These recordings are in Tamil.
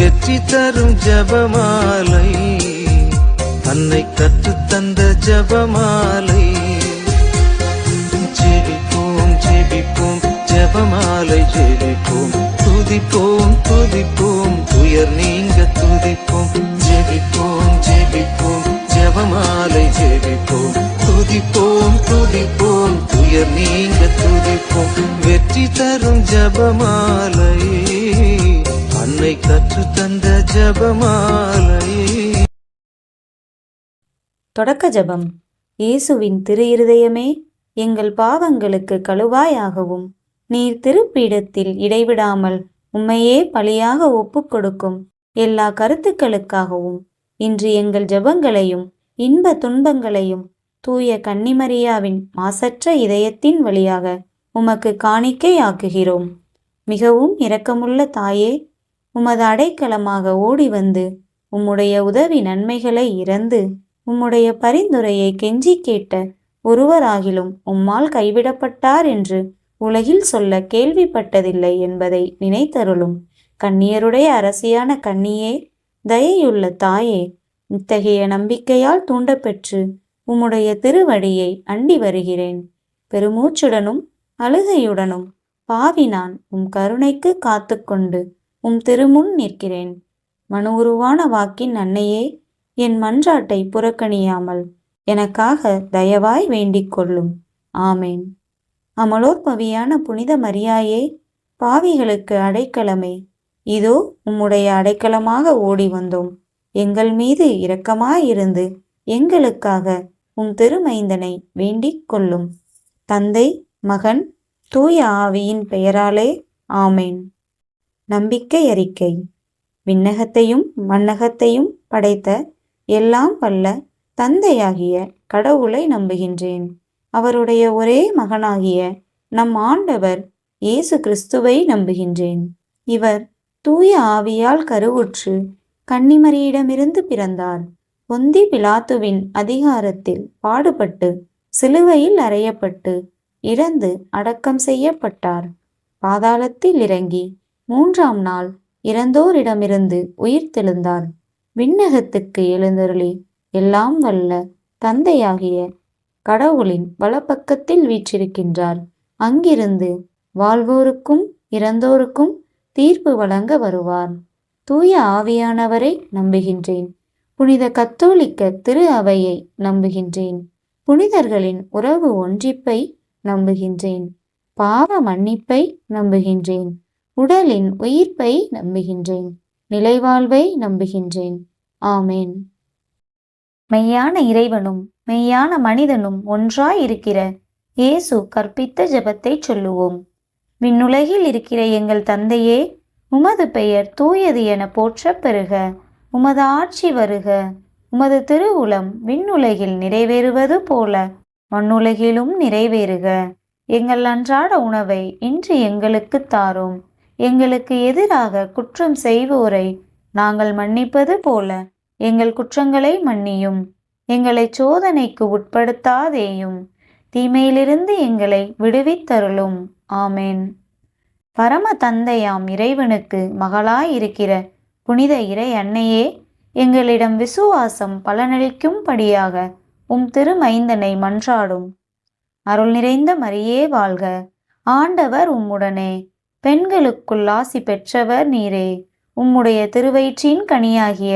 வெற்றி தரும் ஜபமாலை, அன்னை கற்று தந்த ஜபமாலை. ஜெபிப்போம் ஜெபிப்போம் ஜபமாலை ஜெபிப்போம், துதிப்போம் துதிப்போம் துயர் நீங்க துதிப்போம். ஜெபிப்போம் ஜெபிப்போம் ஜபமாலை ஜெபிப்போம், துதிப்போம் துதிப்போம் துயர் நீங்க துதிப்போம். வெற்றி தரும் ஜபமாலை, அன்னை கற்று தந்த ஜபமாலை. தொடக்க ஜபம். இயேசுவின் திரு இருதயமே, எங்கள் பாவங்களுக்கு கழுவாயாகவும் நீர் திருப்பீடத்தில் இடைவிடாமல் உம்மையே பலியாக ஒப்புக் கொடுக்கும் எல்லா கருத்துக்களுக்காகவும் இன்று எங்கள் ஜபங்களையும் இன்ப துன்பங்களையும் தூய கன்னிமரியாவின் மாசற்ற இதயத்தின் வழியாக உமக்கு காணிக்கை ஆக்குகிறோம். மிகவும் இரக்கமுள்ள தாயே, உமது அடைக்கலமாக ஓடி வந்து உம்முடைய உதவி நன்மைகளை இறந்து உம்முடைய பரிந்துரையை கெஞ்சி கேட்ட ஒருவராகிலும் உம்மால் கைவிடப்பட்டார் என்று உலகில் சொல்ல கேள்விப்பட்டதில்லை என்பதை நினைத்தருளும். கன்னியருடைய அரசியான கன்னியே, தயையுள்ள தாயே, இத்தகைய நம்பிக்கையால் தூண்டப்பெற்று உம்முடைய திருவடியை அண்டி வருகிறேன். பெருமூச்சுடனும் அழுகையுடனும் பாவி நான் உம் கருணைக்கு காத்து கொண்டு உம் திருமுன் நிற்கிறேன். மனு உருவான வாக்கின் அன்னையே, என் மன்றாட்டை புறக்கணியாமல் எனக்காக தயவாய் வேண்டிக் கொள்ளும். ஆமேன். அமலோற்பவியான புனித மரியாயே, பாவிகளுக்கு அடைக்கலமே, இதோ உம்முடைய அடைக்கலமாக ஓடி வந்தோம். எங்கள் மீது இரக்கமாயிருந்து எங்களுக்காக உம் திருமைந்தனை வேண்டிக் கொள்ளும். தந்தை, மகன், தூய ஆவியின் பெயராலே ஆமேன். நம்பிக்கை அறிக்கை. விண்ணகத்தையும் மண்ணகத்தையும் படைத்த எல்லாம் வல்ல தந்தையாகிய கடவுளை நம்புகின்றேன். அவருடைய ஒரே மகனாகிய நம் ஆண்டவர் இயேசு கிறிஸ்துவை நம்புகின்றேன். இவர் தூய ஆவியால் கருவுற்று கன்னிமரியிடமிருந்து பிறந்தார். பொந்தி பிலாத்துவின் அதிகாரத்தில் பாடுபட்டு சிலுவையில் அறையப்பட்டு இறந்து அடக்கம் செய்யப்பட்டார். பாதாளத்தில் இறங்கி 3ஆம் நாள் இறந்தோரிடமிருந்து உயிர்த்தெழுந்தார். விண்ணகத்துக்கு எழுந்தருளி எல்லாம் வல்ல தந்தையாகிய கடவுளின் வலப்பக்கத்தில் வீற்றிருக்கின்றார். அங்கிருந்து வாழ்வோருக்கும் இறந்தோருக்கும் தீர்ப்பு வழங்க வருவார். தூய ஆவியானவரை நம்புகின்றேன். புனித கத்தோலிக்க திரு அவையை நம்புகின்றேன். புனிதர்களின் உறவு ஒன்றிப்பை நம்புகின்றேன். பாவ மன்னிப்பை நம்புகின்றேன். உடலின் உயிர்ப்பை நம்புகின்றேன். நிலைவாழ்வை நம்புகின்றேன். ஆமேன். மெய்யான இறைவனும் மெய்யான மனிதனும் ஒன்றாய் இருக்கிற இயேசு கற்பித்த ஜெபத்தை சொல்லுவோம். விண்ணுலகில் இருக்கிற எங்கள் தந்தையே, உமது பெயர் தூயது என போற்றப் பெறுக. உமது ஆட்சி வருக. உமது திருவுளம் விண்ணுலகில் நிறைவேறுவது போல மண்ணுலகிலும் நிறைவேறுக. எங்கள் அன்றாட உணவை இன்று எங்களுக்கு தாரும். எங்களுக்கு எதிராக குற்றம் செய்வோரை நாங்கள் மன்னிப்பது போல எங்கள் குற்றங்களை மன்னியும். எங்களை சோதனைக்கு உட்படுத்தாதேயும், தீமையிலிருந்து எங்களை விடுவித்தருளும். ஆமேன். பரம தந்தையாம் இறைவனுக்கு மகளாயிருக்கிற புனித இறை அன்னையே, எங்களிடம் விசுவாசம் பலனளிக்கும்படியாக உம் திருமைந்தனை மன்றாடும். அருள் நிறைந்த மரியே வாழ்க. ஆண்டவர் உம்முடனே. பெண்களுக்குள் ஆசி பெற்றவர் நீரே. உம்முடைய திருவயிற்றின் கனியாகிய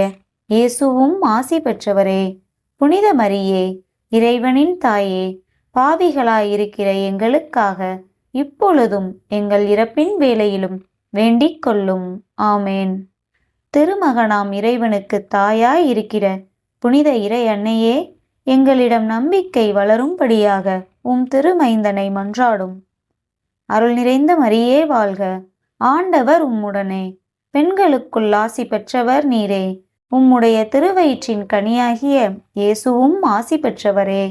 இயேசுவும் ஆசி பெற்றவரே. புனித மரியே, இறைவனின் தாயே, பாவிகளாயிருக்கிற எங்களுக்காக இப்பொழுதும் எங்கள் இறப்பின் வேளையிலும் வேண்டிக் கொள்ளும். ஆமேன். திருமகனாம் இறைவனுக்கு தாயாய் இருக்கிற புனித இறை அன்னையே, எங்களிடம் நம்பிக்கை வளரும்படியாக உம் திருமைந்தனை மன்றாடும். அருள் நிறைந்த மரியே வாழ்க. ஆண்டவர் உம்முடனே. பெண்களுக்குள் ஆசி பெற்றவர் நீரே. உம்முடைய திருவயிற்றின் கனியாகிய இயேசுவும் ஆசி பெற்றவரே.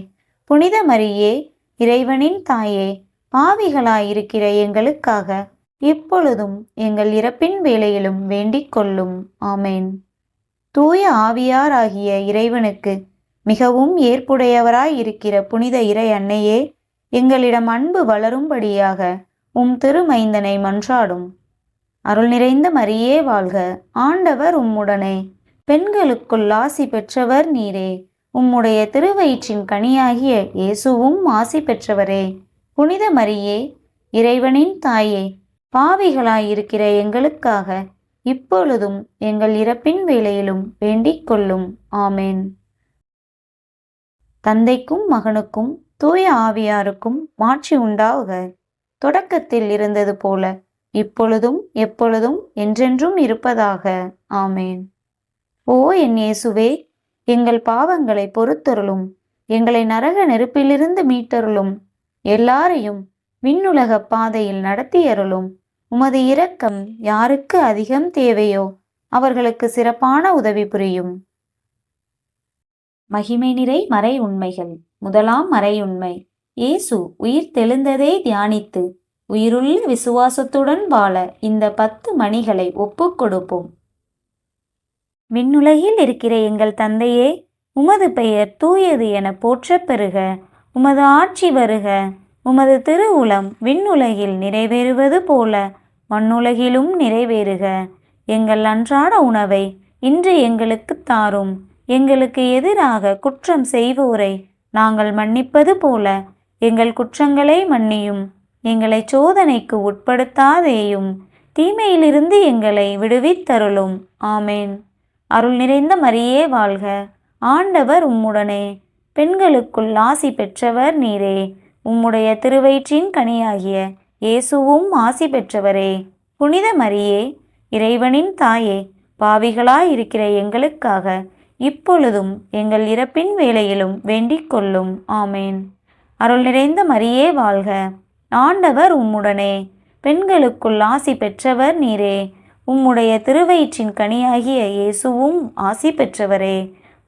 புனித மரியே, இறைவனின் தாயே, பாவிகளாயிருக்கிற எங்களுக்காக இப்பொழுதும் எங்கள் இறப்பின் வேளையிலும் வேண்டிக் கொள்ளும். ஆமேன். தூய ஆவியாராகிய இறைவனுக்கு மிகவும் ஏற்புடையவராயிருக்கிற புனித இறை அன்னையே, எங்களிடம் அன்பு வளரும்படியாக உம் திருமைந்தனை மன்றாடும். அருள் நிறைந்த மரியே வாழ்க, ஆண்டவர் உம்முடனே, பெண்களுக்குள் ஆசி பெற்றவர் நீரே. உம்முடைய திருவயிற்றின் கனியாகிய இயேசுவும் ஆசி பெற்றவரே. புனித மரியே, இறைவனின் தாயே, பாவிகளாயிருக்கிற எங்களுக்காக இப்பொழுதும் எங்கள் இறப்பின் வேளையிலும் வேண்டிக் கொள்ளும். ஆமேன். தந்தைக்கும் மகனுக்கும் தூய ஆவியாருக்கும் மாட்சி உண்டாவுக. தொடக்கத்தில் இருந்தது போல இப்பொழுதும் எப்பொழுதும் என்றென்றும் இருப்பதாக. ஆமேன். ஓ என் இயேசுவே, எங்கள் பாவங்களை பொறுத்தருளும், எங்களை நரக நெருப்பிலிருந்து மீட்டருளும், எல்லாரையும் விண்ணுலக பாதையில் நடத்தியருளும். உமது இரக்கம் யாருக்கு அதிகம் தேவையோ அவர்களுக்கு சிறப்பான உதவி புரியும். மகிமை நிறை மறை உண்மைகள். முதலாம் மறை உண்மை, இயேசு உயிர் தெழுந்ததை தியானித்து உயிருள்ள விசுவாசத்துடன் வாழ இந்த 10 மணிகளை ஒப்புக் கொடுப்போம். விண்ணுலகில் இருக்கிற எங்கள் தந்தையே, உமது பெயர் தூயது என போற்றப் பெறுக. உமது ஆட்சி வருக. உமது திருவுளம் விண்ணுலகில் நிறைவேறுவது போல மண்ணுலகிலும் நிறைவேறுக. எங்கள் அன்றாட உணவை இன்று எங்களுக்கு தாரும். எங்களுக்கு எதிராக குற்றம் செய்வோரை நாங்கள் மன்னிப்பது போல எங்கள் குற்றங்களை மன்னியும். எங்களை சோதனைக்கு உட்படுத்தாதேயும், தீமையிலிருந்து எங்களை விடுவித்தருளும். ஆமேன். அருள் நிறைந்த மரியே வாழ்க, ஆண்டவர் உம்முடனே, பெண்களுக்குள் ஆசி பெற்றவர் நீரே. உம்முடைய திருவயிற்றின் கனியாகிய இயேசுவும் ஆசி பெற்றவரே. புனித மரியே, இறைவனின் தாயே, பாவிகளாயிருக்கிற எங்களுக்காக இப்பொழுதும் எங்கள் இறப்பின் வேளையிலும் வேண்டிக் கொள்ளும். ஆமேன். அருள் நிறைந்த மரியே வாழ்க, ஆண்டவர் உம்முடனே, பெண்களுக்குள் ஆசி பெற்றவர் நீரே. உம்முடைய திருவயிற்றின் கனியாகிய இயேசுவும் ஆசி பெற்றவரே.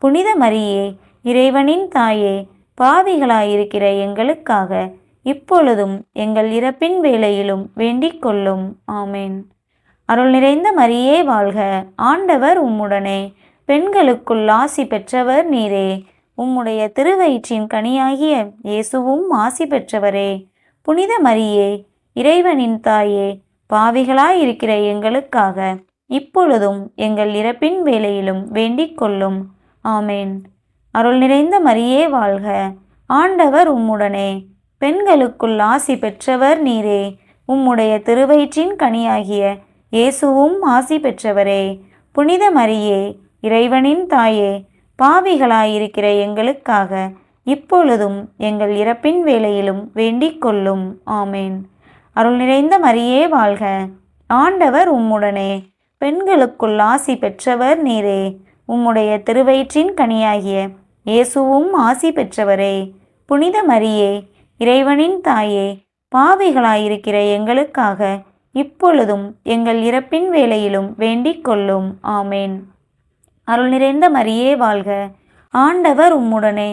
புனித மரியே, இறைவனின் தாயே, பாவிகளாயிருக்கிற எங்களுக்காக இப்பொழுதும் எங்கள் இறப்பின் வேளையிலும் வேண்டிக் கொள்ளும். ஆமேன். அருள் நிறைந்த மரியே வாழ்க, ஆண்டவர் உம்முடனே, பெண்களுக்குள் ஆசி பெற்றவர் நீரே. உம்முடைய திருவயிற்றின் கனியாகிய இயேசுவும் ஆசி பெற்றவரே. புனித மரியே, இறைவனின் தாயே, பாவிகளாயிருக்கிற எங்களுக்காக இப்பொழுதும் எங்கள் இறப்பின் வேளையிலும் வேண்டிக் கொள்ளும். ஆமேன். அருள் நிறைந்த மரியே வாழ்க, ஆண்டவர் உம்முடனே, பெண்களுக்குள் ஆசி பெற்றவர் நீரே. உம்முடைய திருவயிற்றின் கனியாகிய இயேசுவும் ஆசி பெற்றவரே. புனித மரியே, இறைவனின் தாயே, பாவிகளாயிருக்கிற எங்களுக்காக இப்பொழுதும் எங்கள் இறப்பின் வேளையிலும் வேண்டிக் கொள்ளும். ஆமேன். அருள் நிறைந்த மரியே வாழ்க, ஆண்டவர் உம்முடனே, பெண்களுக்குள் ஆசி பெற்றவர் நீரே. உம்முடைய திருவயிற்றின் கனியாகிய இயேசுவும் ஆசி பெற்றவரே. புனித மரியே, இறைவனின் தாயே, பாவிகளாயிருக்கிற எங்களுக்காக இப்பொழுதும் எங்கள் இறப்பின் வேளையிலும் வேண்டிக் கொள்ளும். ஆமேன். அருள் நிறைந்த மரியே வாழ்க, ஆண்டவர் உம்முடனே,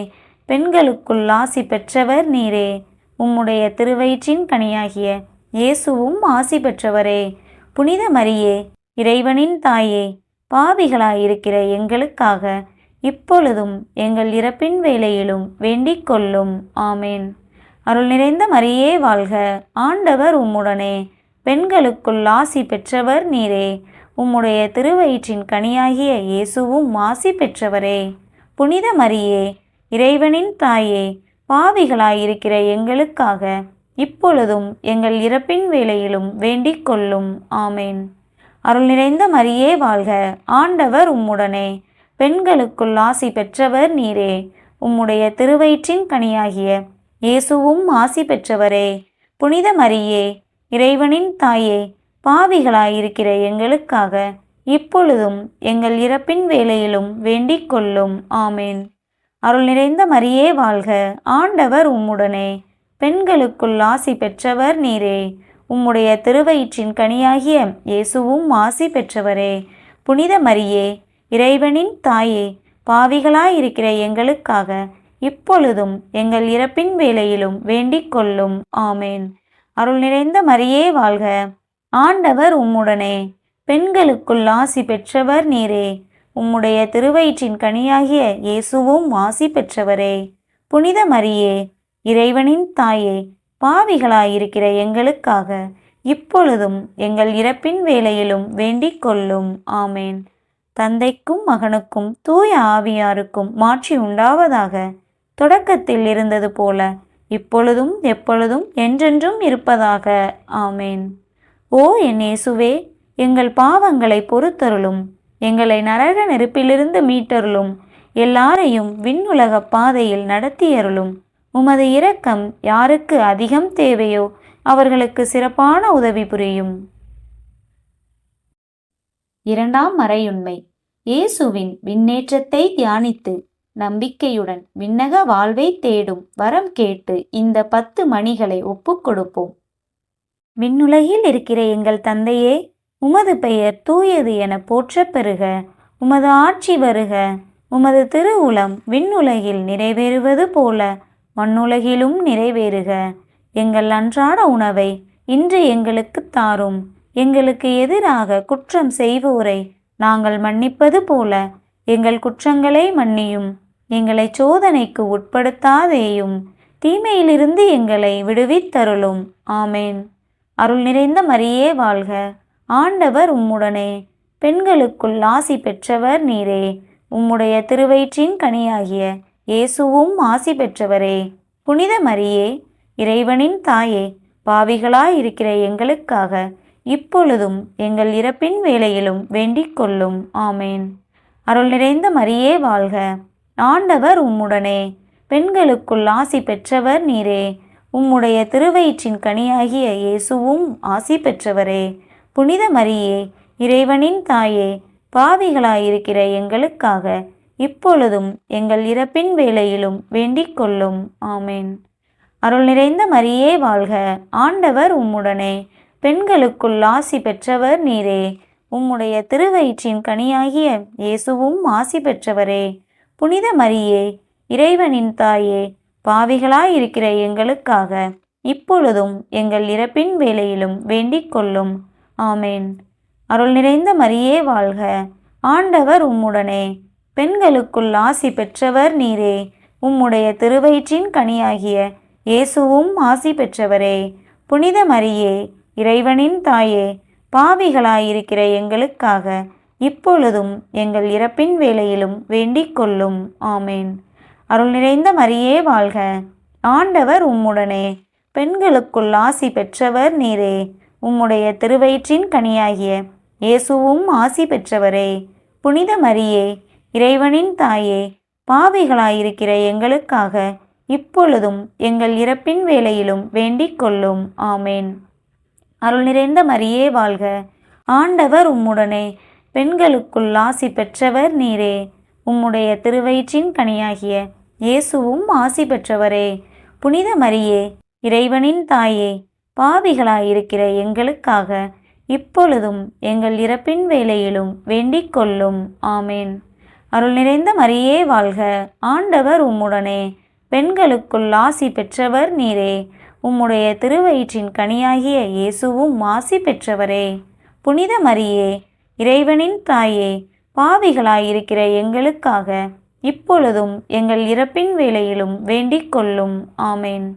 பெண்களுக்குள் ஆசி பெற்றவர் நீரே. உம்முடைய திருவயிற்றின் கனியாகிய இயேசுவும் ஆசி பெற்றவரே. புனித மரியே, இறைவனின் தாயே, பாவிகளாயிருக்கிற எங்களுக்காக இப்பொழுதும் எங்கள் இறப்பின் வேளையிலும் வேண்டிக் கொள்ளும். ஆமேன். அருள் நிறைந்த மரியே வாழ்க, ஆண்டவர் உம்முடனே, பெண்களுக்குள் ஆசி பெற்றவர் நீரே. உம்முடைய திருவயிற்றின் கனியாகிய இயேசுவும் ஆசி பெற்றவரே. புனித மரியே, இறைவனின் தாயே, பாவிகளாயிருக்கிற எங்களுக்காக இப்பொழுதும் எங்கள் இறப்பின் வேளையிலும் வேண்டிக் கொள்ளும். ஆமேன். அருள் நிறைந்த மரியே வாழ்க, ஆண்டவர் உம்முடனே, பெண்களுக்குள் ஆசி பெற்றவர் நீரே. உம்முடைய திருவயிற்றின் கனியாகிய இயேசுவும் ஆசி பெற்றவரே. புனித மரியே, இறைவனின் தாயே, பாவிகளாயிருக்கிற எங்களுக்காக இப்பொழுதும் எங்கள் இறப்பின் வேளையிலும் வேண்டிக் கொள்ளும். ஆமேன். அருள் நிறைந்த மரியே வாழ்க, ஆண்டவர் உம்முடனே, பெண்களுக்குள் ஆசி பெற்றவர் நீரே. உம்முடைய திருவயிற்றின் கனியாகிய இயேசுவும் ஆசி பெற்றவரே. புனித மரியே, இறைவனின் தாயே, பாவிகளாயிருக்கிற எங்களுக்காக இப்பொழுதும் எங்கள் இறப்பின் வேளையிலும் வேண்டிக் கொள்ளும். ஆமேன். அருள் நிறைந்த மரியே வாழ்க, ஆண்டவர் உம்முடனே, பெண்களுக்குள் ஆசி பெற்றவர் நீரே. உம்முடைய திருவயிற்றின் கனியாகிய இயேசுவும் ஆசி பெற்றவரே. புனித மரியே, இறைவனின் தாயே, பாவிகளாயிருக்கிற எங்களுக்காக இப்பொழுதும் எங்கள் இறப்பின் வேளையிலும் வேண்டிக் கொள்ளும். ஆமேன். தந்தைக்கும் மகனுக்கும் தூய ஆவியாருக்கும் மாட்சி உண்டாவதாக. தொடக்கத்தில் இருந்தது போல இப்பொழுதும் எப்பொழுதும் என்றென்றும் இருப்பதாக. ஆமேன். ஓ என் இயேசுவே, எங்கள் பாவங்களை பொறுத்தருளும். எங்களை நரக நெருப்பிலிருந்து மீட்டருளும். எல்லாரையும் விண்ணுலக பாதையில் நடத்தியருளும். உமது இரக்கம் யாருக்கு அதிகம் தேவையோ அவர்களுக்கு சிறப்பான உதவி புரியும். இரண்டாம் மறையுண்மை. இயேசுவின் விண்ணேற்றத்தை தியானித்து நம்பிக்கையுடன் விண்ணக வாழ்வை தேடும் வரம் கேட்டு இந்த 10 மணிகளை ஒப்புக்கொடுப்போம். விண்ணுலகில் இருக்கிற எங்கள் தந்தையே, உமது பெயர் தூயது என போற்றப் பெறுக. உமது ஆட்சி வருக. உமது திருவுளம் விண்ணுலகில் நிறைவேறுவது போல மண்ணுலகிலும் நிறைவேறுக. எங்கள் அன்றாட உணவை இன்று எங்களுக்கு தாரும். எங்களுக்கு எதிராக குற்றம் செய்வோரை நாங்கள் மன்னிப்பது போல எங்கள் குற்றங்களை மன்னியும். எங்களை சோதனைக்கு உட்படுத்தாதேயும், தீமையிலிருந்து எங்களை விடுவித்தருளும். ஆமேன். அருள் நிறைந்த மரியே வாழ்க. ஆண்டவர் உம்முடனே. பெண்களுக்குள் ஆசி பெற்றவர் நீரே. உம்முடைய திருவயிற்றின் கனியாகிய இயேசுவும் ஆசி பெற்றவரே. புனித மரியே, இறைவனின் தாயே, பாவிகளாயிருக்கிற எங்களுக்காக இப்பொழுதும் எங்கள் இறப்பின் வேளையிலும் வேண்டிக் கொள்ளும். ஆமேன். அருள் நிறைந்த மரியே வாழ்க. ஆண்டவர் உம்முடனே. பெண்களுக்குள் ஆசி பெற்றவர் நீரே. உம்முடைய திருவயிற்றின் கனியாகிய இயேசுவும் ஆசி பெற்றவரே. புனித மரியே, இறைவனின் தாயே, பாவிகளாயிருக்கிற எங்களுக்காக இப்பொழுதும் எங்கள் இறப்பின் வேளையிலும் வேண்டிக் கொள்ளும். ஆமேன். அருள் நிறைந்த மரியே வாழ்க. ஆண்டவர் உம்முடனே. பெண்களுக்குள் ஆசி பெற்றவர் நீரே. உம்முடைய திருவயிற்றின் கனியாகிய இயேசுவும் ஆசி பெற்றவரே. புனித மரியே, இறைவனின் தாயே, பாவிகளாயிருக்கிற எங்களுக்காக இப்பொழுதும் எங்கள் இறப்பின் வேளையிலும் வேண்டிக் கொள்ளும். ஆமேன். அருள் நிறைந்த மரியே வாழ்க. ஆண்டவர் உம்முடனே. பெண்களுக்குள் ஆசி பெற்றவர் நீரே. உம்முடைய திருவயிற்றின் கனியாகிய இயேசுவும் ஆசி பெற்றவரே. புனித மரியே, இறைவனின் தாயே, பாவிகளாயிருக்கிற எங்களுக்காக இப்பொழுதும் எங்கள் இறப்பின் வேளையிலும் வேண்டிக் கொள்ளும். ஆமேன். அருள் நிறைந்த மரியே வாழ்க. ஆண்டவர் உம்முடனே. பெண்களுக்குள் ஆசி பெற்றவர் நீரே. உம்முடைய திருவயிற்றின் கனியாகிய இயேசுவும் ஆசி பெற்றவரே. புனித மரியே, இறைவனின் தாயே, பாவிகளாயிருக்கிற எங்களுக்காக இப்பொழுதும் எங்கள் இறப்பின் வேளையிலும் வேண்டிக் கொள்ளும். ஆமேன். அருள் நிறைந்த மரியே வாழ்க. ஆண்டவர் உம்முடனே. பெண்களுக்குள் ஆசி பெற்றவர் நீரே. உம்முடைய திருவயிற்றின் கனியாகிய இயேசுவும் ஆசி பெற்றவரே. புனித மரியே, இறைவனின் தாயே, பாவிகளாயிருக்கிற எங்களுக்காக இப்பொழுதும் எங்கள் இறப்பின் வேளையிலும் வேண்டிக் கொள்ளும். ஆமேன். அருள் நிறைந்த மரியே வாழ்க. ஆண்டவர் உம்முடனே. பெண்களுக்குள் ஆசி பெற்றவர் நீரே. உம்முடைய திருவயிற்றின் கனியாகிய இயேசுவும் ஆசி பெற்றவரே. புனித மரியே, இறைவனின் தாயே, பாவிகளாயிருக்கிற எங்களுக்காக இப்பொழுதும் எங்கள் இறப்பின் வேளையிலும் வேண்டிக் கொள்ளும். ஆமேன்.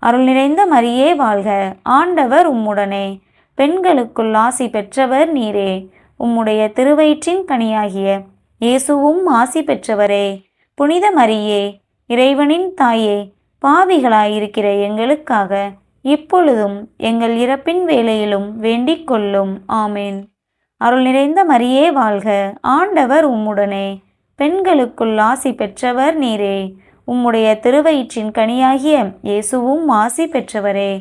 அருள் நிறைந்த மரியே வாழ்க. ஆண்டவர் உம்முடனே. பெண்களுக்குள் ஆசி பெற்றவர் நீரே. உம்முடைய திருவயிற்றின் கனியாகிய இயேசுவும் ஆசி பெற்றவரே. புனித மரியே, இறைவனின் தாயே, பாவிகளாயிருக்கிற எங்களுக்காக இப்பொழுதும் எங்கள் இறப்பின் வேளையிலும் வேண்டிக் கொள்ளும். ஆமேன். அருள் நிறைந்த மரியே வாழ்க. ஆண்டவர் உம்முடனே. பெண்களுக்குள் ஆசி பெற்றவர் நீரே. உம்முடைய திருவயிற்றின் கனியாகிய இயேசுவும் ஆசி பெற்றவரே.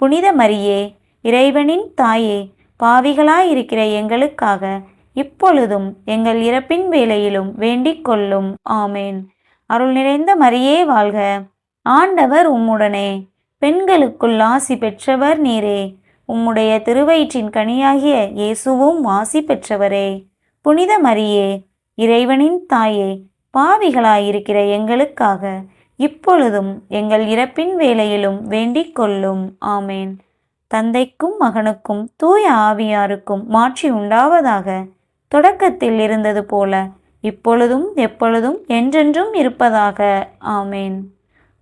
புனித மரியே, இறைவனின் தாயே, பாவிகளாயிருக்கிற எங்களுக்காக இப்பொழுதும் எங்கள் இறப்பின் வேளையிலும் வேண்டிக் கொள்ளும். ஆமேன். அருள் நிறைந்த மரியே வாழ்க. ஆண்டவர் உம்முடனே. பெண்களுக்குள் ஆசி பெற்றவர் நீரே. உம்முடைய திருவயிற்றின் கனியாகிய இயேசுவும் ஆசி பெற்றவரே. புனித மரியே, இறைவனின் தாயே, பாவிகளாயிருக்கிற எங்களுக்காக இப்பொழுதும் எங்கள் இறப்பின் வேளையிலும் வேண்டிக் கொள்ளும். ஆமேன். தந்தைக்கும் மகனுக்கும் தூய ஆவியாருக்கும் மாட்சி உண்டாவதாக. தொடக்கத்தில் இருந்தது போல இப்பொழுதும் எப்பொழுதும் என்றென்றும் இருப்பதாக. ஆமேன்.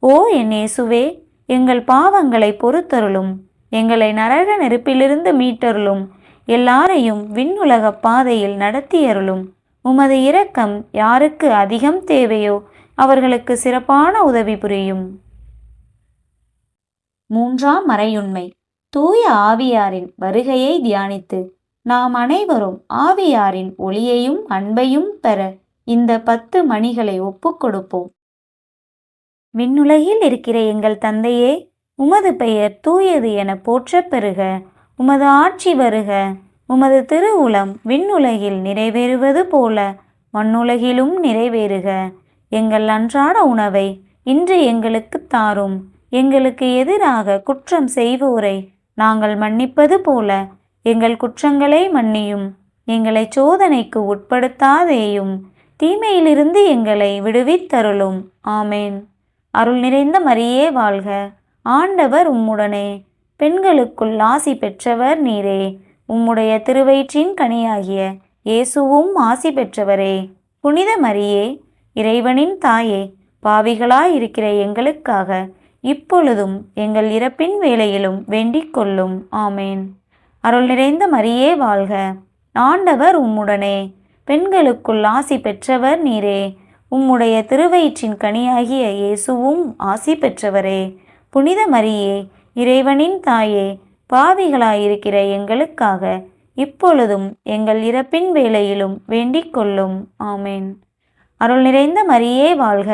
ஓ என் இயேசுவே, எங்கள் பாவங்களை பொறுத்தருளும். எங்களை நரக நெருப்பிலிருந்து மீட்டருளும். எல்லாரையும் விண்ணுலக பாதையில் நடத்தியருளும். உமது இரக்கம் யாருக்கு அதிகம் தேவையோ அவர்களுக்கு சிறப்பான உதவி புரியும். மூன்றாம் மறையுண்மை. தூய ஆவியாரின் வருகையை தியானித்து நாம் அனைவரும் ஆவியாரின் ஒளியையும் அன்பையும் பெற இந்த 10 மணிகளை ஒப்புக்கொடுப்போம். விண்ணுலகில் இருக்கிற எங்கள் தந்தையே, உமது பெயர் தூயது என போற்றப் பெறுக. உமது ஆட்சி வருக. உமது திருவுளம் விண்ணுலகில் நிறைவேறுவது போல மண்ணுலகிலும் நிறைவேறுக. எங்கள் அன்றாட உணவை இன்று எங்களுக்கு தாரும். எங்களுக்கு எதிராக குற்றம் செய்வோரை நாங்கள் மன்னிப்பது போல எங்கள் குற்றங்களை மன்னியும். எங்களை சோதனைக்கு உட்படுத்தாதேயும், தீமையிலிருந்து எங்களை விடுவித்தருளும். ஆமேன். அருள் நிறைந்த மரியே வாழ்க. ஆண்டவர் உம்முடனே. பெண்களுக்குள் ஆசி பெற்றவர் நீரே. உம்முடைய திருவயிற்றின் கனியாகிய இயேசுவும் ஆசி பெற்றவரே. புனித மரியே, இறைவனின் தாயே, பாவிகளாயிருக்கிற எங்களுக்காக இப்பொழுதும் எங்கள் இறப்பின் வேளையிலும் வேண்டிக் கொள்ளும். ஆமேன். அருள் நிறைந்த மரியே வாழ்க. ஆண்டவர் உம்முடனே. பெண்களுக்குள் ஆசி பெற்றவர் நீரே. உம்முடைய திருவயிற்றின் கனியாகிய இயேசுவும் ஆசி பெற்றவரே. புனித மரியே, இறைவனின் தாயே, பாவிகளாயிருக்கிற எங்களுக்காக இப்பொழுதும் எங்கள் இறப்பின் வேளையிலும் வேண்டிக் கொள்ளும். ஆமேன். அருள் நிறைந்த மரியே வாழ்க.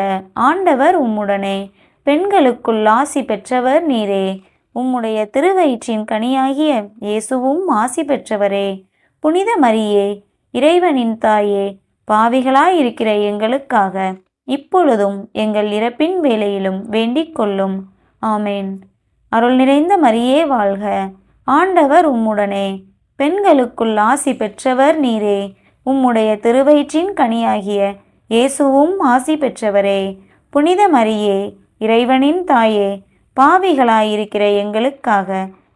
ஆண்டவர் உம்முடனே. பெண்களுக்குள் ஆசி பெற்றவர் நீரே. உம்முடைய திருவயிற்றின் கனியாகிய இயேசுவும் ஆசி பெற்றவரே. புனித மரியே, இறைவனின் தாயே, பாவிகளாயிருக்கிற எங்களுக்காக இப்பொழுதும் எங்கள் இறப்பின் வேளையிலும் வேண்டிக் கொள்ளும். ஆமேன். அருள் நிறைந்த மரியே வாழ்க. ஆண்டவர் உம்முடனே. பெண்களுக்குள் ஆசி பெற்றவர் நீரே. உம்முடைய திருவயிற்றின் கனியாகிய இயேசுவும் ஆசி பெற்றவரே. புனித மரியே, இறைவனின் தாயே, பாவிகளாயிருக்கிற எங்களுக்காக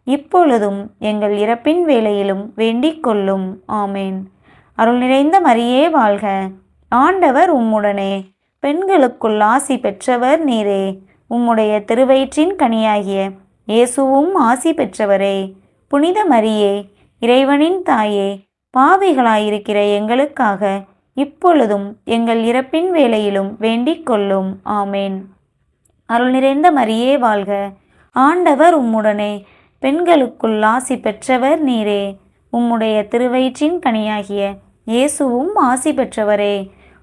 இப்பொழுதும் எங்கள் இறப்பின் வேளையிலும் வேண்டிக் கொள்ளும். ஆமேன். அருள் நிறைந்த மரியே வாழ்க. ஆண்டவர் உம்முடனே. பெண்களுக்குள் ஆசி பெற்றவர் நீரே. உம்முடைய திருவயிற்றின் கனியாகிய இயேசுவும் ஆசி பெற்றவரே. புனித மரியே, இறைவனின் தாயே, பாவிகளாயிருக்கிற எங்களுக்காக இப்பொழுதும் எங்கள் இறப்பின் வேளையிலும் வேண்டிக் கொள்ளும். ஆமேன். அருள் நிறைந்த மரியே வாழ்க. ஆண்டவர் உம்முடனே. பெண்களுக்குள் ஆசி பெற்றவர் நீரே. உம்முடைய திருவயிற்றின் கனியாகிய இயேசுவும் ஆசி பெற்றவரே.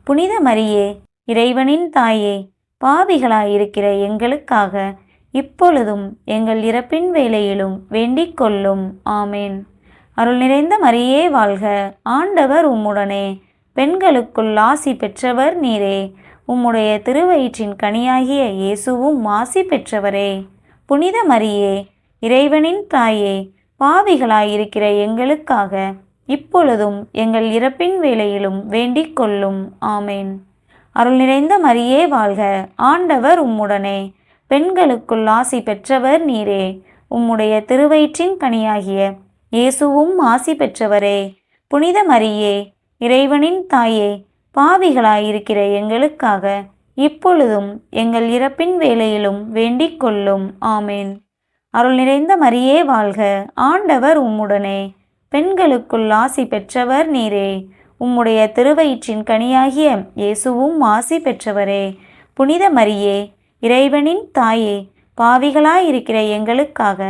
புனித மரியே, இறைவனின் தாயே, பாவிகளாயிருக்கிற எங்களுக்காக இப்பொழுதும் எங்கள் இறப்பின் வேளையிலும் வேண்டிக் கொள்ளும். ஆமேன். அருள் நிறைந்த மரியே வாழ்க. ஆண்டவர் உம்முடனே. பெண்களுக்குள் ஆசி பெற்றவர் நீரே. உம்முடைய திருவயிற்றின் கனியாகிய இயேசுவும் ஆசி பெற்றவரே. புனித மரியே, இறைவனின் தாயே, பாவிகளாயிருக்கிற எங்களுக்காக இப்பொழுதும் எங்கள் இறப்பின் வேளையிலும் வேண்டிக் கொள்ளும். ஆமேன். அருள் நிறைந்த மரியே வாழ்க. ஆண்டவர் உம்முடனே. பெண்களுக்குள் ஆசி பெற்றவர் நீரே. உம்முடைய திருவயிற்றின் கனியாகிய இயேசுவும் ஆசி பெற்றவரே. புனித மரியே, இறைவனின் தாயே, பாவிகளாயிருக்கிற எங்களுக்காக இப்பொழுதும் எங்கள் இறப்பின் வேளையிலும் வேண்டிக் கொள்ளும். ஆமேன். அருள் நிறைந்த மரியே வாழ்க. ஆண்டவர் உம்முடனே. பெண்களுக்குள் ஆசி பெற்றவர் நீரே. உம்முடைய திருவயிற்றின் கனியாகிய இயேசுவும் ஆசி பெற்றவரே. புனித மரியே, இறைவனின் தாயே, பாவிகளாயிருக்கிற எங்களுக்காக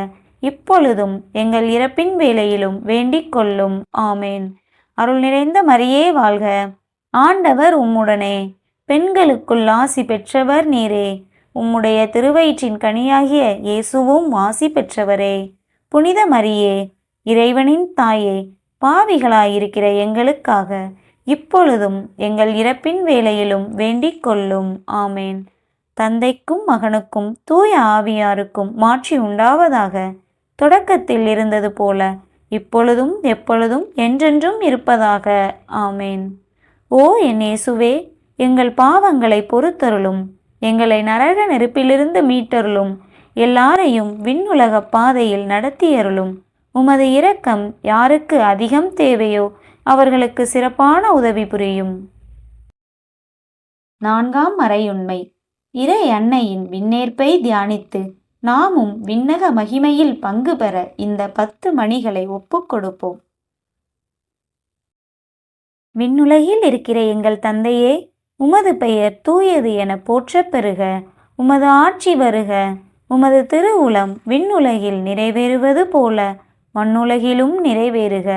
இப்பொழுதும் எங்கள் இறப்பின் வேளையிலும் வேண்டிக் கொள்ளும். ஆமேன். அருள் நிறைந்த மரியே வாழ்க. ஆண்டவர் உம்முடனே. பெண்களுக்குள் ஆசி பெற்றவர் நீரே. உம்முடைய திருவயிற்றின் கனியாகிய இயேசுவும் ஆசி பெற்றவரே. புனித மரியே, இறைவனின் தாயே, பாவிகளாயிருக்கிற எங்களுக்காக இப்பொழுதும் எங்கள் இறப்பின் வேளையிலும் வேண்டிக் கொள்ளும். ஆமேன். தந்தைக்கும் மகனுக்கும் தூய ஆவியாருக்கும் மாட்சி உண்டாவதாக. தொடக்கத்தில் இருந்தது போல இப்பொழுதும் எப்பொழுதும் என்றென்றும் இருப்பதாக. ஆமேன். ஓ என் இயேசுவே, எங்கள் பாவங்களை பொறுத்தருளும். எங்களை நரக நெருப்பிலிருந்து மீட்டருளும். எல்லாரையும் விண்ணுலக பாதையில் நடத்தியருளும். உமது இரக்கம் யாருக்கு அதிகம் தேவையோ அவர்களுக்கு சிறப்பான உதவி புரியும். நான்காம் மறையுண்மை. இறை அன்னையின் விண்ணேற்பை தியானித்து நாமும் விண்ணக மகிமையில் பங்கு பெற இந்த 10 மணிகளை ஒப்புக்கொடுப்போம். விண்ணுலகில் இருக்கிற எங்கள் தந்தையே, உமது பெயர் தூயது என போற்றப் பெறுக. உமது ஆட்சி வருக. உமது திருவுளம் விண்ணுலகில் நிறைவேறுவது போல மண்ணுலகிலும் நிறைவேறுக.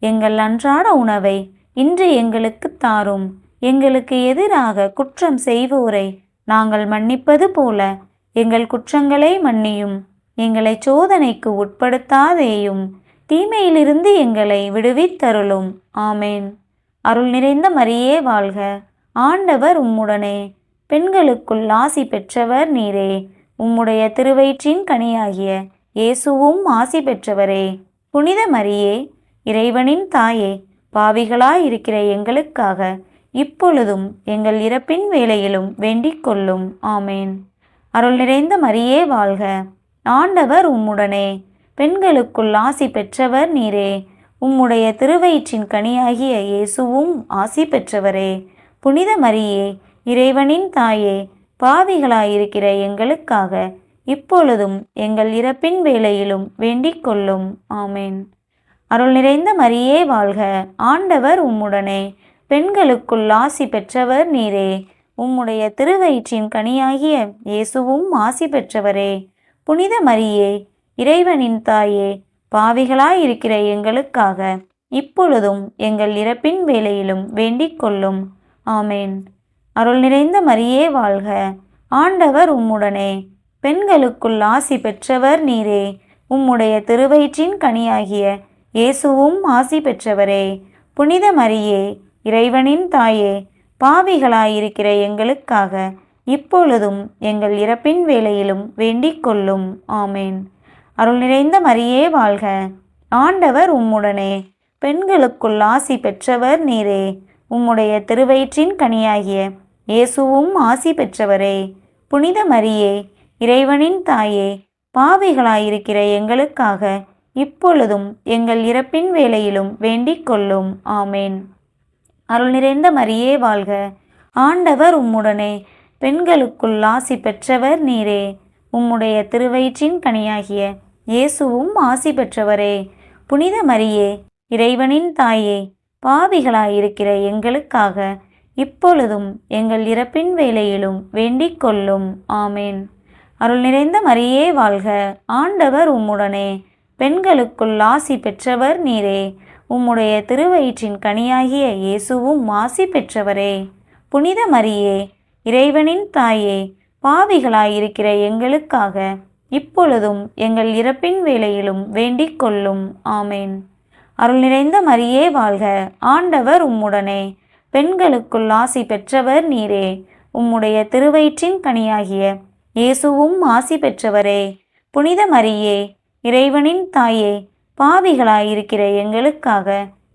எங்கள் அன்றாட உணவை இன்று எங்களுக்குத் தாரும். எங்களுக்கு எதிராக குற்றம் செய்வோரை நாங்கள் மன்னிப்பது போல எங்கள் குற்றங்களை மன்னியும். எங்களை சோதனைக்கு உட்படுத்தாதேயும், தீமையிலிருந்து எங்களை விடுவித்தருளும். ஆமேன். அருள் நிறைந்த மரியே வாழ்க. ஆண்டவர் உம்முடனே. பெண்களுக்குள் ஆசி பெற்றவர் நீரே. உம்முடைய திருவயிற்றின் கனியாகிய இயேசுவும் ஆசி பெற்றவரே. புனித மரியே, இறைவனின் தாயே, பாவிகளாயிருக்கிற எங்களுக்காக இப்பொழுதும் எங்கள் இறப்பின் வேளையிலும் வேண்டிக் கொள்ளும். ஆமேன். அருள் நிறைந்த மரியே வாழ்க. ஆண்டவர் உம்முடனே. பெண்களுக்குள் ஆசி பெற்றவர் நீரே. உம்முடைய திருவயிற்றின் கனியாகிய இயேசுவும் ஆசி பெற்றவரே. புனித மரியே, இறைவனின் தாயே, பாவிகளாயிருக்கிற எங்களுக்காக இப்பொழுதும் எங்கள் இறப்பின் வேளையிலும் வேண்டிக் கொள்ளும். ஆமேன். அருள் நிறைந்த மரியே வாழ்க. ஆண்டவர் உம்முடனே. பெண்களுக்குள் ஆசி பெற்றவர் நீரே. உம்முடைய திருவயிற்றின் கனியாகிய இயேசுவும் ஆசி பெற்றவரே. புனித மரியே, இறைவனின் தாயே, பாவிகளாயிருக்கிற எங்களுக்காக இப்பொழுதும் எங்கள் இறப்பின் வேளையிலும் வேண்டிக் கொள்ளும். ஆமேன். அருள் நிறைந்த மரியே வாழ்க. ஆண்டவர் உம்முடனே. பெண்களுக்குள் ஆசி பெற்றவர் நீரே. உம்முடைய திருவயிற்றின் கனியாகிய இயேசுவும் ஆசி பெற்றவரே. புனித மரியே, இறைவனின் தாயே, பாவிகளாயிருக்கிற எங்களுக்காக இப்பொழுதும் எங்கள் இறப்பின் வேளையிலும் வேண்டிக் கொள்ளும். ஆமேன். அருள் நிறைந்த மரியே வாழ்க. ஆண்டவர் உம்முடனே. பெண்களுக்குள் ஆசி பெற்றவர் நீரே. உம்முடைய திருவயிற்றின் கனியாகிய இயேசுவும் ஆசி பெற்றவரே. புனித மரியே, இறைவனின் தாயே, பாவிகளாயிருக்கிற எங்களுக்காக இப்பொழுதும் எங்கள் இறப்பின் வேளையிலும் வேண்டிக் கொள்ளும். ஆமேன். அருள் நிறைந்த மரியே வாழ்க. ஆண்டவர் உம்முடனே. பெண்களுக்குள் ஆசி பெற்றவர் நீரே. உம்முடைய திருவயிற்றின் கனியாகிய இயேசுவும் ஆசி பெற்றவரே. புனித மரியே, இறைவனின் தாயே, பாவிகளாயிருக்கிற எங்களுக்காக இப்பொழுதும் எங்கள் இறப்பின் வேளையிலும் வேண்டிக் கொள்ளும். ஆமேன். அருள் நிறைந்த மரியே வாழ்க. ஆண்டவர் உம்முடனே. பெண்களுக்குள் ஆசி பெற்றவர் நீரே. உம்முடைய திருவயிற்றின் கனியாகிய இயேசுவும் ஆசி பெற்றவரே. புனித மரியே, இறைவனின் தாயே, பாவிகளாயிருக்கிற எங்களுக்காக இப்பொழுதும் எங்கள் இறப்பின் வேளையிலும் வேண்டிக் கொள்ளும். ஆமேன். அருள் நிறைந்த மரியே வாழ்க. ஆண்டவர் உம்முடனே. பெண்களுக்குள் ஆசி பெற்றவர் நீரே. உம்முடைய திருவயிற்றின் கனியாகிய இயேசுவும் ஆசி பெற்றவரே. புனித மரியே, இறைவனின் தாயே, பாவிகளாயிருக்கிற எங்களுக்காக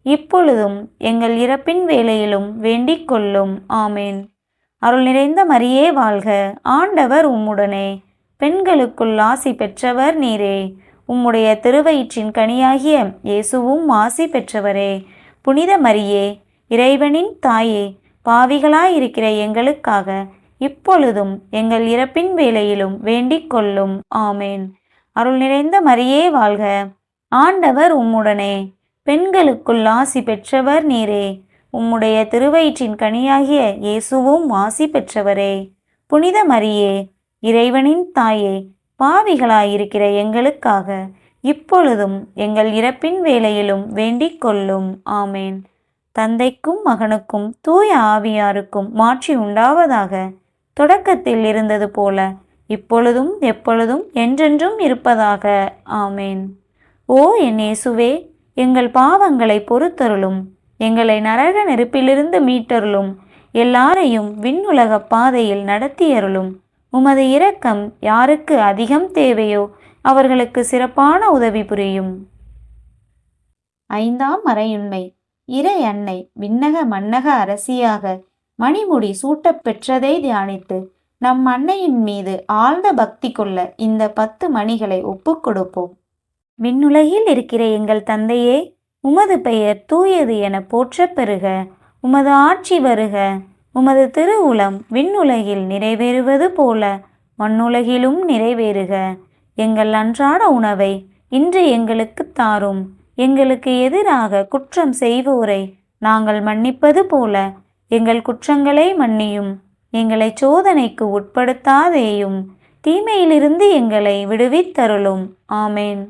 இப்பொழுதும் எங்கள் இறப்பின் வேளையிலும் வேண்டிக் கொள்ளும். ஆமேன். அருள் நிறைந்த மரியே வாழ்க. ஆண்டவர் உம்முடனே. பெண்களுக்குள் ஆசி பெற்றவர் நீரே. உம்முடைய திருவயிற்றின் கனியாகிய இயேசுவும் ஆசி பெற்றவரே. புனித மரியே, இறைவனின் தாயே, பாவிகளாயிருக்கிற எங்களுக்காக இப்பொழுதும் எங்கள் இறப்பின் வேளையிலும் வேண்டிக் கொள்ளும். ஆமேன். அருள் நிறைந்த மரியே வாழ்க. ஆண்டவர் உம்முடனே. பெண்களுக்குள் ஆசி பெற்றவர் நீரே. உம்முடைய திருவயிற்றின் கனியாகிய இயேசுவும் ஆசி பெற்றவரே. புனித மரியே, இறைவனின் தாயே, பாவிகளாயிருக்கிற எங்களுக்காக இப்பொழுதும் எங்கள் இறப்பின் வேளையிலும் வேண்டிக் கொள்ளும். ஆமேன். தந்தைக்கும் மகனுக்கும் தூய ஆவியாருக்கும் மாட்சி உண்டாவதாக. தொடக்கத்தில் இருந்தது போல இப்பொழுதும் எப்பொழுதும் என்றென்றும் இருப்பதாக. ஆமேன். ஓ என் இயேசுவே, எங்கள் பாவங்களை பொறுத்தருளும். எங்களை நரக நெருப்பிலிருந்து மீட்டருளும். எல்லாரையும் விண்ணுலக பாதையில் நடத்தியருளும். உமது இரக்கம் யாருக்கு அதிகம் தேவையோ அவர்களுக்கு சிறப்பான உதவி புரியும். 5ஆம் மறையுண்மை. இறை அன்னை விண்ணக மன்னக அரசியாக மணிமுடி சூட்டப் பெற்றதை தியானித்து நம் அன்னையின் மீது ஆழ்ந்த பக்தி கொள்ள இந்த 10 மணிகளை ஒப்புக்கொடுப்போம். விண்ணுலகில் இருக்கிற எங்கள் தந்தையே, உமது பெயர் தூயது என போற்றப் பெறுக. உமது ஆட்சி வருக. உமது திருவுளம் விண்ணுலகில் நிறைவேறுவது போல மண்ணுலகிலும் நிறைவேறுக. எங்கள் அன்றாட உணவை இன்று எங்களுக்கு தாரும். எங்களுக்கு எதிராக குற்றம் செய்வோரை நாங்கள் மன்னிப்பது போல எங்கள் குற்றங்களை மன்னியும். எங்களை சோதனைக்கு உட்படுத்தாதேயும், தீமையிலிருந்து எங்களை விடுவித்தருளும். ஆமேன்.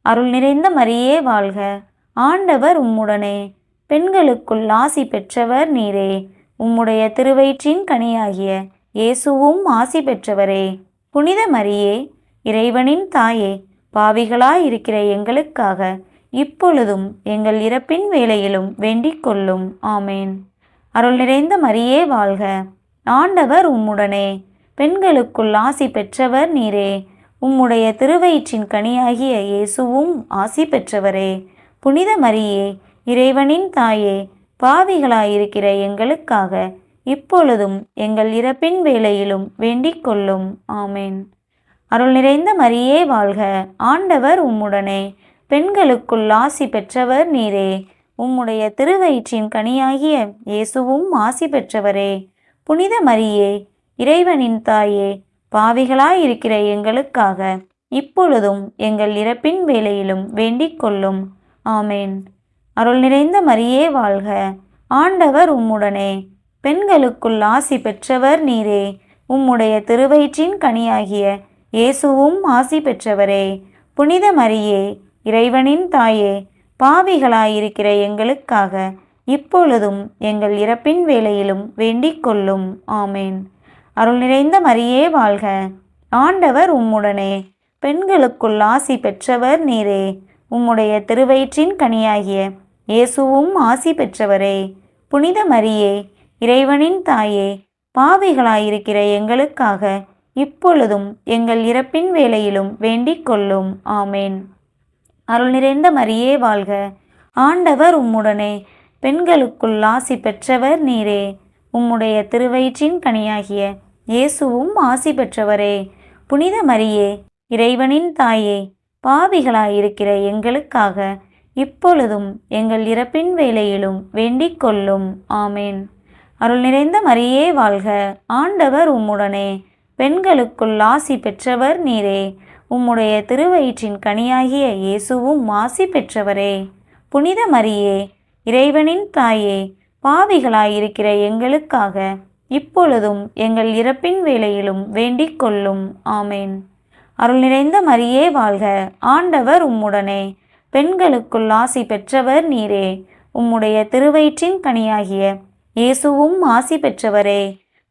அருள் நிறைந்த மரியே வாழ்க, ஆண்டவர் உம்முடனே. பெண்களுக்குள் ஆசி பெற்றவர் நீரே. உம்முடைய திருவயிற்றின் கனியாகிய இயேசுவும் ஆசி பெற்றவரே. புனித மரியே, இறைவனின் தாயே, பாவிகளாயிருக்கிற எங்களுக்காக இப்பொழுதும் எங்கள் இறப்பின் வேளையிலும் வேண்டிக் கொள்ளும். ஆமேன். அருள் நிறைந்த மரியே வாழ்க, ஆண்டவர் உம்முடனே. பெண்களுக்குள் ஆசி பெற்றவர் நீரே. உம்முடைய திருவயிற்றின் கனியாகிய இயேசுவும் ஆசி பெற்றவரே. புனித மரியே, இறைவனின் தாயே, பாவிகளாயிருக்கிற எங்களுக்காக இப்பொழுதும் எங்கள் இறப்பின் வேளையிலும் வேண்டிக் கொள்ளும். ஆமேன். அருள் நிறைந்த மரியே வாழ்க, ஆண்டவர் உம்முடனே. பெண்களுக்குள் ஆசி பெற்றவர் நீரே. உம்முடைய திருவயிற்றின் கனியாகிய இயேசுவும் ஆசி பெற்றவரே. புனித மரியே, இறைவனின் தாயே, பாவிகளாயிருக்கிற எங்களுக்காக இப்பொழுதும் எங்கள் இறப்பின் வேளையிலும் வேண்டிக் கொள்ளும். ஆமேன். அருள் நிறைந்த மரியே வாழ்க, ஆண்டவர் உம்முடனே. பெண்களுக்குள் ஆசி பெற்றவர் நீரே. உம்முடைய திருவயிற்றின் கனியாகிய இயேசுவும் ஆசி பெற்றவரே. புனித மரியே, இறைவனின் தாயே, பாவிகளாயிருக்கிற எங்களுக்காக இப்பொழுதும் எங்கள் இறப்பின் வேளையிலும் வேண்டிக் கொள்ளும். ஆமேன். அருள் நிறைந்த மரியே வாழ்க, ஆண்டவர் உம்முடனே. பெண்களுக்குள் ஆசி பெற்றவர் நீரே. உம்முடைய திருவயிற்றின் கனியாகிய இயேசுவும் ஆசி பெற்றவரே. புனித மரியே, இறைவனின் தாயே, பாவிகளாயிருக்கிற எங்களுக்காக இப்பொழுதும் எங்கள் இறப்பின் வேளையிலும் வேண்டிக் கொள்ளும். ஆமேன். அருள் நிறைந்த மரியே வாழ்க, ஆண்டவர் உம்முடனே. பெண்களுக்குள் ஆசி பெற்றவர் நீரே. உம்முடைய திருவயிற்றின் கனியாகிய இயேசுவும் ஆசி பெற்றவரே. புனித மரியே, இறைவனின் தாயே, பாவிகளாயிருக்கிற எங்களுக்காக இப்பொழுதும் எங்கள் இறப்பின் வேளையிலும் வேண்டிக் கொள்ளும். ஆமேன். அருள் நிறைந்த மரியே வாழ்க, ஆண்டவர் உம்முடனே. பெண்களுக்குள் ஆசி பெற்றவர் நீரே. உம்முடைய திருவயிற்றின் கனியாகிய இயேசுவும் ஆசி பெற்றவரே. புனித மரியே, இறைவனின் தாயே, பாவிகளாயிருக்கிற எங்களுக்காக இப்பொழுதும் எங்கள் இறப்பின் வேளையிலும் வேண்டிக் கொள்ளும். ஆமேன். அருள் நிறைந்த மரியே வாழ்க, ஆண்டவர் உம்முடனே. பெண்களுக்குள் ஆசி பெற்றவர் நீரே. உம்முடைய திருவயிற்றின் கனியாகிய இயேசுவும் ஆசி பெற்றவரே.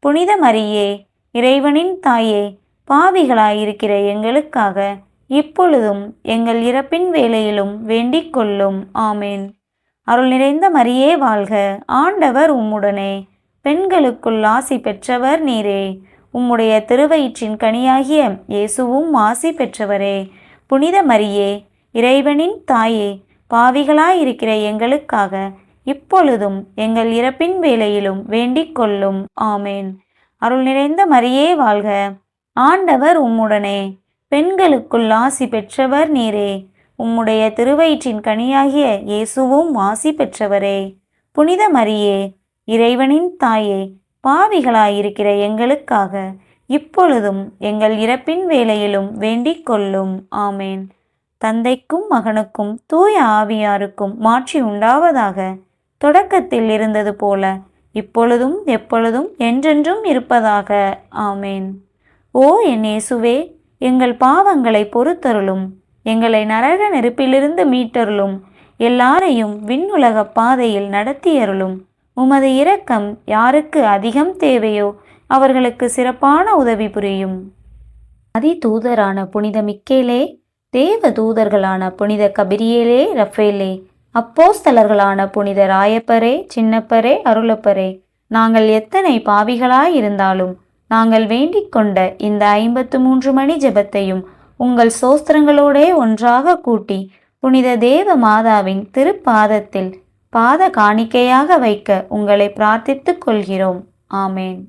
புனித மரியே, இறைவனின் தாயே, பாவிகளாயிருக்கிற எங்களுக்காக இப்பொழுதும் எங்கள் இறப்பின் வேளையிலும் வேண்டிக் கொள்ளும். ஆமேன். அருள் நிறைந்த மரியே வாழ்க, ஆண்டவர் உம்முடனே. பெண்களுக்குள் ஆசி பெற்றவர் நீரே. உம்முடைய திருவயிற்றின் கனியாகிய இயேசுவும் ஆசி பெற்றவரே. புனித மரியே, இறைவனின் தாயே, பாவிகளாயிருக்கிற எங்களுக்காக இப்பொழுதும் எங்கள் இறப்பின் வேளையிலும் வேண்டிக் கொள்ளும். ஆமேன். அருள் நிறைந்த மரியே வாழ்க, ஆண்டவர் உம்முடனே. பெண்களுக்குள் ஆசி பெற்றவர் நீரே. உம்முடைய திருவயிற்றின் கனியாகிய இயேசுவும் ஆசி பெற்றவரே. புனித மரியே, இறைவனின் தாயே, பாவிகளாயிருக்கிற எங்களுக்காக இப்பொழுதும் எங்கள் இறப்பின் வேளையிலும் வேண்டிக் கொள்ளும். ஆமேன். தந்தைக்கும் மகனுக்கும் தூய ஆவியாருக்கும் மாட்சி உண்டாவதாக. தொடக்கத்தில் இருந்தது போல இப்பொழுதும் எப்பொழுதும் என்றென்றும் இருப்பதாக. ஆமேன். ஓ என் இயேசுவே, எங்கள் பாவங்களை பொறுத்தருளும். எங்களை நரக நெருப்பிலிருந்து மீட்டருளும். எல்லாரையும் விண்ணுலக பாதையில் நடத்தியருளும். உமது இரக்கம் யாருக்கு அதிகம் தேவையோ அவர்களுக்கு சிறப்பான உதவி புரியும். அதிதூதரான புனித மிக்கேலே, தேவ தூதர்களான புனித கபிரியேலே, ரஃபேலே, அப்போஸ்தலர்களான புனித ராயப்பரே, சின்னப்பரே, அருளப்பரே, நாங்கள் எத்தனை பாவிகளாயிருந்தாலும் நாங்கள் வேண்டிக் கொண்ட இந்த 53 மணி ஜெபத்தையும் உங்கள் சோஸ்திரங்களோடே ஒன்றாக கூட்டி புனித தேவ மாதாவின் திருப்பாதத்தில் பாத காணிக்கையாக வைக்க உங்களை பிரார்த்தித்துக் கொள்கிறோம். ஆமேன்.